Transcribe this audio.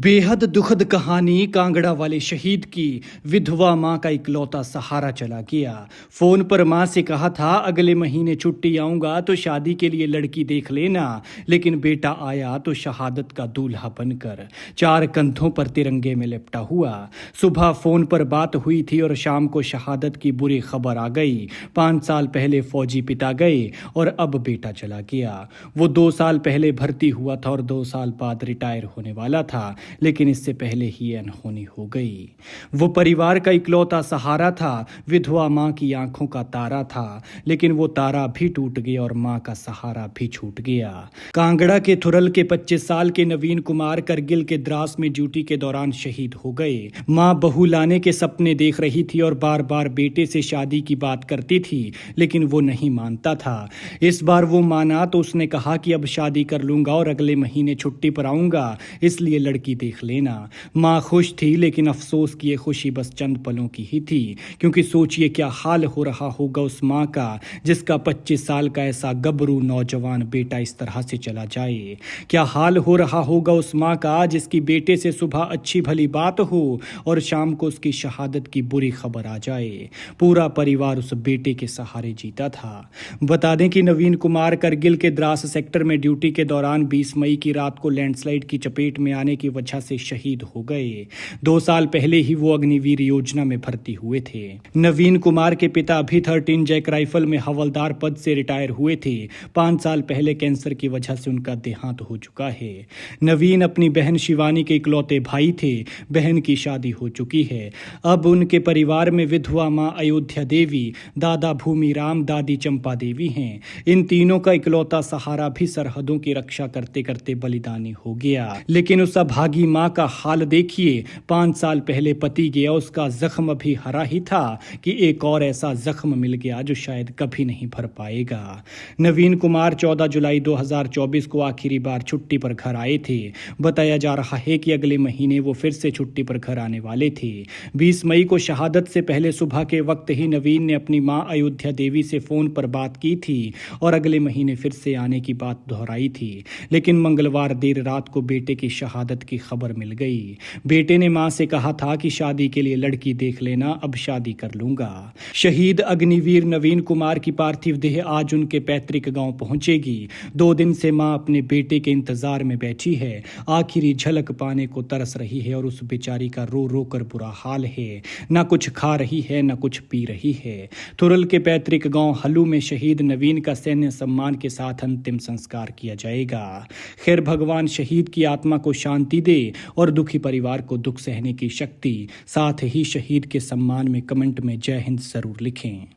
बेहद दुखद कहानी कांगड़ा वाले शहीद की। विधवा मां का इकलौता सहारा चला गया। फोन पर मां से कहा था अगले महीने छुट्टी आऊंगा तो शादी के लिए लड़की देख लेना, लेकिन बेटा आया तो शहादत का दूल्हा बनकर, चार कंधों पर तिरंगे में लिपटा हुआ। सुबह फोन पर बात हुई थी और शाम को शहादत की बुरी खबर आ गई। 5 साल पहले फौजी पिता गए और अब बेटा चला गया। वो 2 साल पहले भर्ती हुआ था और 2 साल बाद रिटायर होने वाला था, लेकिन इससे पहले ही अनहोनी हो गई। वो परिवार का इकलौता सहारा था, विधवा मां की आंखों का तारा था, लेकिन वो तारा भी टूट गया और मां का सहारा भी छूट गया। कांगड़ा के थुरल के 25 साल के नवीन कुमार करगिल के द्रास में ड्यूटी के दौरान शहीद हो गए। मां बहू लाने के सपने देख रही थी और बार बार बेटे से शादी की बात करती थी, लेकिन वो नहीं मानता था। इस बार वो माना तो उसने कहा कि अब शादी कर लूंगा और अगले महीने छुट्टी पर आऊंगा, इसलिए लड़की देख लेना। मां खुश थी, लेकिन अफसोस की ये खुशी बस चंद पलों की ही थी, क्योंकि सोचिए क्या हाल हो रहा होगा उस मां का जिसका 25 साल का ऐसा गबरू नौजवान बेटा इस तरह से चला जाए। क्या हाल हो रहा होगा उस मां का जिसकी बेटे से सुबह अच्छी भली बात हो और शाम को उसकी शहादत की बुरी खबर आ जाए। पूरा परिवार उस बेटे के सहारे जीता था। बता दें कि नवीन कुमार करगिल के द्रास सेक्टर में ड्यूटी के दौरान 20 मई की रात को लैंडस्लाइड की चपेट में आने की वजह से शहीद हो गए। 2 साल पहले ही वो अग्निवीर योजना में भर्ती हुए थे। नवीन कुमार के पिता भी 13 जैक राइफल में हवलदार पद से रिटायर हुए थे। 5 साल पहले कैंसर की वजह से उनका देहांत हो चुका है। नवीन अपनी बहन शिवानी के इकलौते भाई थे। बहन की शादी हो चुकी है। अब उनके परिवार में विधवा मां अयोध्या देवी, दादा भूमि राम, दादी चंपा देवी हैं। इन तीनों का इकलौता सहारा भी सरहदों की रक्षा करते करते बलिदानी हो गया। लेकिन उस अभागी मां का हाल देखिए। 5 साल पहले पति गया, उसका जख्म अभी हरा ही था कि एक और ऐसा जख्म मिल गया जो शायद कभी नहीं भर पाएगा। नवीन कुमार 14 जुलाई 2024 को आखिरी बार छुट्टी पर घर आए थे। बताया जा रहा है कि अगले महीने वो फिर से छुट्टी पर घर आने वाले थे। 20 मई को शहादत से पहले सुबह के वक्त ही नवीन ने अपनी मां अयोध्या देवी से फोन पर बात की थी और अगले महीने फिर से आने की बात दोहराई थी। लेकिन मंगलवार देर रात को बेटे की शहादत की खबर मिल गई। बेटे ने मां से कहा था कि शादी के लिए लड़की देख लेना, अब शादी कर लूंगा। शहीद अग्निवीर नवीन कुमार की पार्थिव देह आज उनके पैतृक गांव पहुंचेगी। 2 दिन से मां अपने बेटे के इंतजार में बैठी है। आखिरी झलक पाने को तरस रही है और उस बेचारी का रो रो कर बुरा हाल है। न कुछ खा रही है, न कुछ पी रही है। थुरल के पैतृक गांव हल्लू में शहीद नवीन का सैन्य सम्मान के साथ अंतिम संस्कार किया जाएगा। खैर, भगवान शहीद की आत्मा को शांति दे और दुखी परिवार को दुख सहने की शक्ति। साथ ही शहीद के सम्मान में कमेंट में जय हिंद जरूर लिखें।